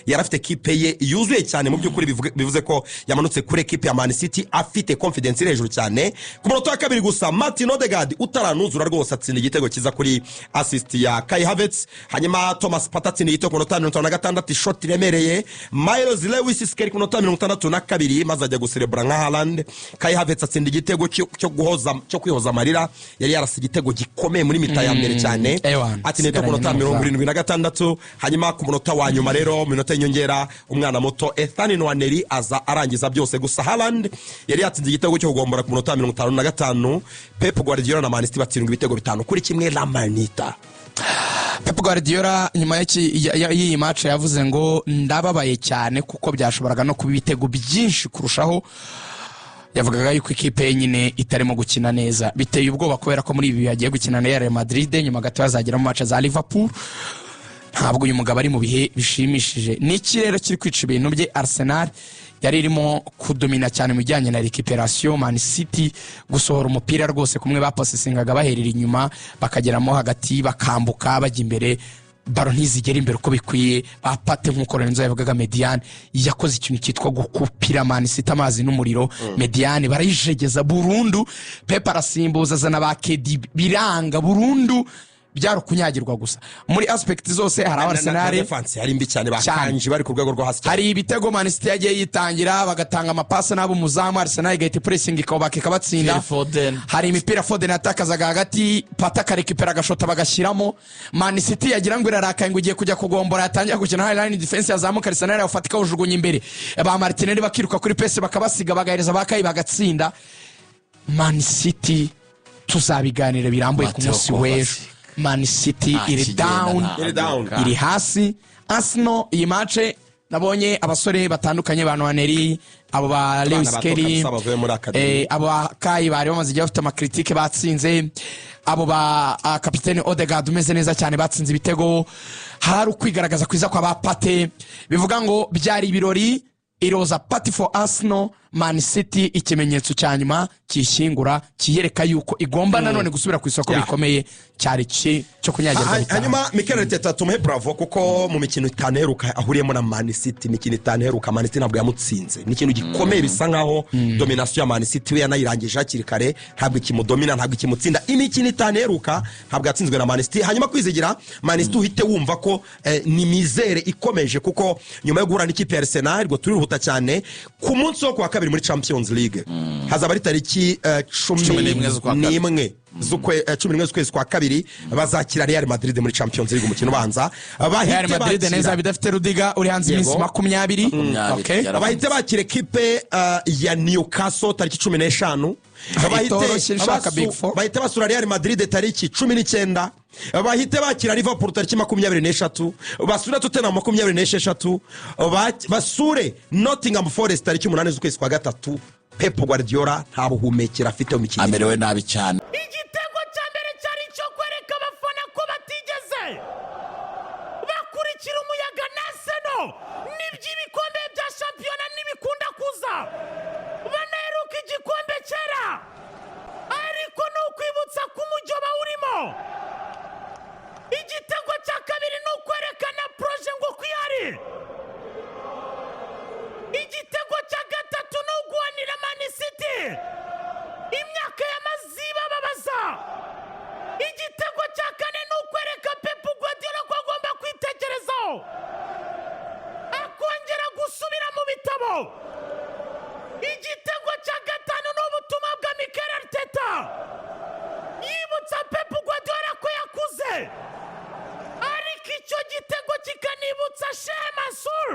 yarafite equipe ye yuzuye cyane mu byukuri bivuze ko yamanutse kuri equipe ya Man City afite confidence hejuru cyane ku munota wa kabiri gusa Martin Odegaard utaranuzura rwose atsinda igitego kiza kuri assist ya Kai Havertz hanyuma Thomas Partey atsinda igitego ku munota wa 56 shot iremereye Miles Lewis Skelly ku munota wa 62 maze ajya guserebra nka Haaland Kai Havertz atsinda igitego cyo kwihoza amarira yari yarasi igitego gikomeye muri mita ya mbere cyane atsinda ku munota wa 76 hanyuma ku munota wa nyuma rero minota y'inyongera umwana muto Ethan Nwaneri aza arangiza byose gusa Haaland yari yatsinze igitego cyo kugombora ku munota wa 55 Pep Guardiola na Man City batsindwa ibitego 5 kuri kimwe la Manita. Pep Guardiola nyuma y'iyi match yavuze ngo ndababaye cyane kuko byashoboraga no kuba ibitego byinshi kurushaho yavugaga yuko ikipe nyine itarimo gukina neza biteye ubwoba kubera ko muri ibi yagiye gukina na Real Madrid nyuma gato yazagera mu match za Liverpool ntabwo uyu mugabo ari mu bihe bishimishije n'iki rero kiri kwica ibintu bye Arsenal yari irimo kudomina cyane mu bijyanye na recuperation Man City gusohora umupira rwose kumwe baposesingaga baherera inyuma bakageramo hagati bakambuka bajya imbere baro ntizigera imbere uko bikwiye bapate nk'uko Lorenzo yavugaga Mediane yakoze ikintu cyitwa gukupira Man City amazi n'umuriro Mediane barayijegeza burundu Pep arasimbuza zana ba KD biranga burundu byaro kunyagirwa gusa muri aspect zose hari Arsenal defense yari mbi cyane bakanje bari ku rwego rwo hasi hari ibitego Man City yagiye yitangira bagatanga amapasa nabo muzamu Arsenal igahita pressing ikabaka ikabatsinda hari imipira Foden atakazaga hagati pataka recupera agashota bagashiramo Man City yagira ngo irarakaye ngo ugiye kujya kugombora yatangira gukina high line defense yazamuka Arsenal yafatika ujugunya imbere ba Martinelli bakiruka kuri pese bakabasiga bagahereza bakayi bagatsinda Man City tuzabiganira birambuye ku munsi w'ejo Man City iri down iri hasi Arsenal iyi match nabonye abasore batandukanye ba Nwaneri abo ba Lewis Skelly abo Kai bari bamaze igihe bafite amakritike batsinze abo ba kapiteni Odegaard umeze neza cyane batsinze ibitego hari ukwigaragaza kwiza kwa ba Partey bivuga ngo byari ibirori iroza party for Arsenal Man City ikimenyetso cyanyuma kishingura kiyereka yuko igomba nanone gusubira ku isoko bikomeye cyari cyo kunyagira hanyuma Mikel Arteta tumuhe bravo kuko mu mikino itaneruka ahuriyemo na Man City mikino itaneruka Man City ntabwo yamutsinze ni ikintu gikomeye bisa nkaho domination ya Man City we yanayirangije hakiri kare ntabwo ikimudomina ntabwo ikimutsinda imikino itaneruka ntabwo yatsinzwe na Man City hanyuma kwizigira Man City uhite wumva ko ni mizere ikomeje kuko nyuma yo guhura n'ikipe ya Arsenal rwo turihuta cyane ku munsi wo kwa kabiri muri Champions League hazaba ari tariki 11 z'ukwezi kwa kabiri bazakira Real Madrid muri Champions League umukino ubanza Real Madrid neza bidafite Rudiga uri hanze iminsi 20 okay bahite bakira equipe ya Newcastle tariki 15 bahite basura Real Madrid tariki 19 bahite bakira Liverpool tariki 23 basura Tottenham 26 basure Nottingham Forest tariki 8 z'ukwezi kwa gatatu Pep Guardiola ntabuhumekera afite mu mikino amerewe nabi cyane igitego cya mbere cyari cyo kwereka abafana ko batigeze bakurikira umuyaga na Arsenal n'iby'ibikombe bya shampiyona n'ibikunda kuza baneruka igikombe cyera ariko no kwibutsa ku mujyo bawurimo igitego cya kabiri no kwerekana proje ngo kwihari igitego cya gatatu no guhanira Man City imyaka y'amaziba babaza igitego cya kane no kwereka Pep Guardiola ko agomba kwitekerezaho akongera gusubira mu bitabo igitego cya gatanu n'ubutumwa bwa Mikel Arteta yibutsa Pep Guardiola ko yakuze ariko icyo gitego kikanibutsa Sheikh Mansour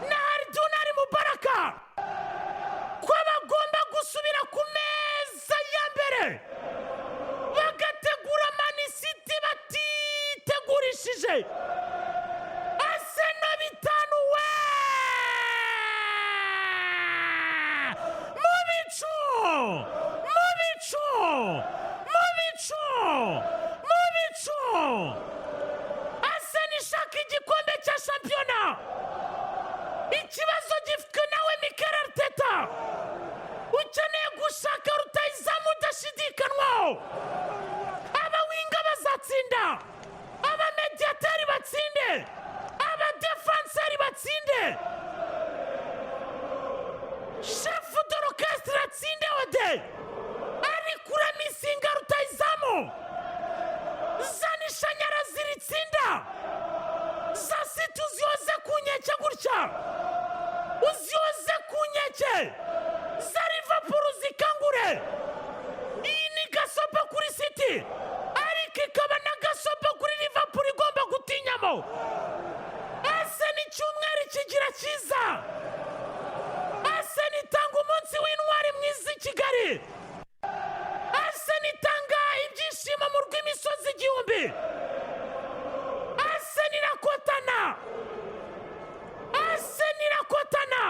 na Ardunari Mubaraka ko bagomba gusubira ku meza ya mbere bagategura Man City batitegurishije Arsenal bitanu we mu bicu Arsenal ishaka igikombe cya shampiyona ikibazo gifite nawe Mikel Arteta ukeneye gushaka rutayizamu udashidikanwaho abawinga bazatsinda abamediateri batsinde abadefanseri uzyoze ku nkeke za Liverpool zikangure. Iyi ni gasopo kuri City ariko ikaba na gasopo kuri Liverpool igomba gutinyamo. Arsenal icyumweru kigira cyiza. Arsenal itanga umunsi w'intwari mwiza i Kigali. Arsenal itanga ibyishimo mu rw'imisozi igihumbi. Arsenal irakotana. Arsenal irakotana.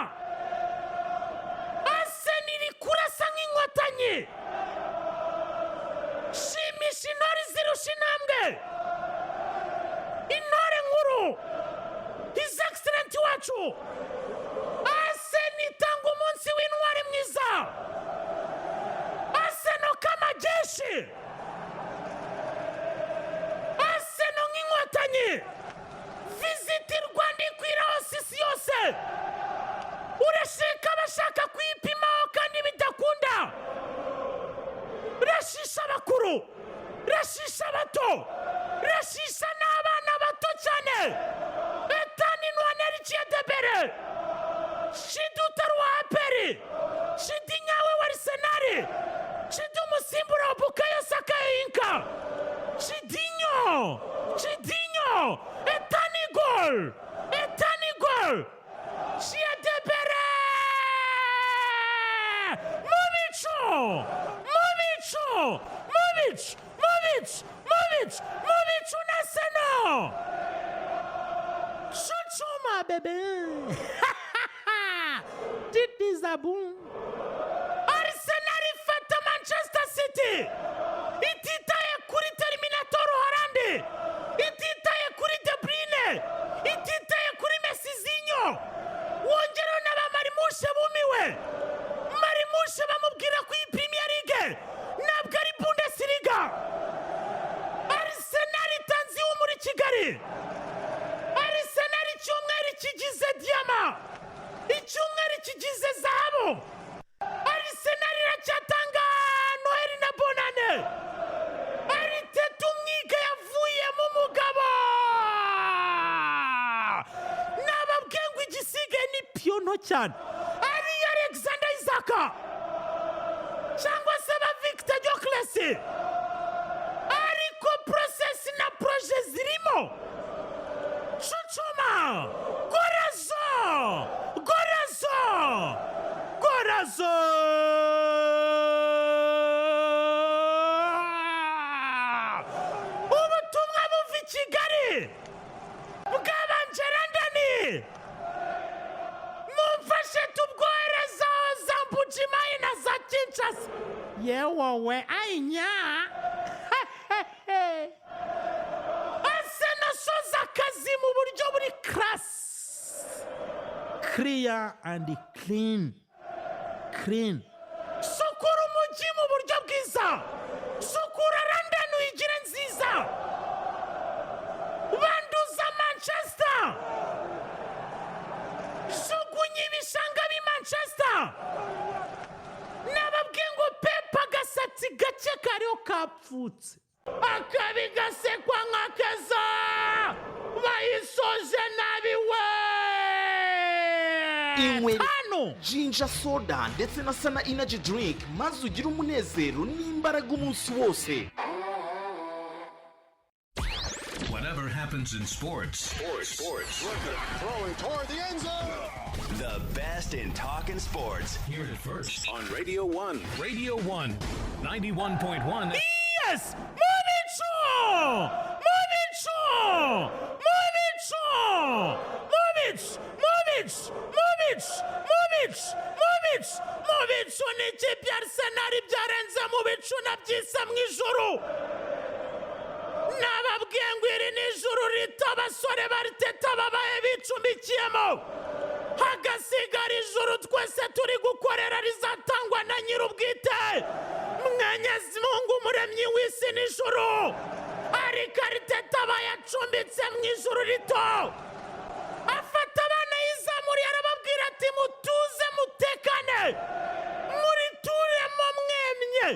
Arsenal iri kurasa nk'inkotanyi. Shimisha intore zirusha intambwe. Intore nkuru His Excellency wacu. Arsenal itanga umunsi w'intwari mwiza. Arsenal kama jeshi. Arsenal nk'inkotanyi. Visit Rwanda ikwira hose isi yose. Urashika bashaka kuyipimaho kandi bidakunda. Rashisha abakuru, rashisha abato, rashisha n'abana bato cyane. Etani nwaneri cyedebere. Shiduta rwa aperi. Shidi nyawe wa Arsenal. Shidi umusimbura wa Bukayo Saka Inka. Shidinho. Shidinho. Etani gol. Etani gol. Cyedebere. Mubicho. Mubicho. Mubic. Mubic. Mubic. Mubic unaseno. Chuchuma bebe. Titi Zabun. Arsenal ifata Manchester City. Ititaye kuri Terminator Holandi. Ititaye kuri De Bruyne. Ititaye kuri Messizinho. Wongero n'abamarimushe bumiwe. Marimushe bamubwira ku Premier League. Nabwo ari Bundesliga. Arsenal itanzi muri Kigali. Arsenal icyumweru kigize diama. Icyumweru kigize zahabu. Arsenal iracyatanga Noheli na Bonane. Arteta umwiga yavuye mu mugabo. Nababwiye ngo igisigaye ni piyono cyane. Ari Alexander Ishaka cyangwa se ba Victor Gyökeres. Ariko process na projet zirimo. Chuchuma. Gorazo. Gorazo. Gorazo. Ubutumwa buva i Kigali bwabanje London. Mumfashe tubwohereza za Mbujimayi na za Kinshasa. Yewowe ainya. Arsenal soza akazi mu buryo buri class. Clear and clean. Clean. Sukura umujyi mu buryo bwiza. Sukura London uyigire nziza. Banduza Manchester. Jugunya ibishanga bi Manchester. Nababwiye ngo Pep agasatsi gake kariho kapfutse. Akabi gasekwa nk'akeza. Bayisoje nabi we. Hano Ginger soda ndetse na Sana energy drink maze ugira umunezero n'imbaraga umunsi wose. Whatever happens in sports. Throwing toward the end zone. The best in talking sports. Hear it first On Radio 1. Radio 1, 91.1. Yes! Movicho! Movicho! Movicho! Movic! Movic! Movic! Movic! Movic! Movicho ni ikipe ya Arsenal byarenze Movicho nabyise mu ijuru. Nababwiye ngo iri ni ijuru rito abasore ba Arteta babaye bicumbikiyemo. Hagasigara ijuru twese turi gukorera rizatangwa na nyir'ubwite. Mwenyezi Mungu umuremyi w'isi n'ijuru. Ariko Arteta bayacumbitse mu ijuru rito. Afata abana yizamuriye arababwira ati mutuze mutekane. Muri turemo mwemye.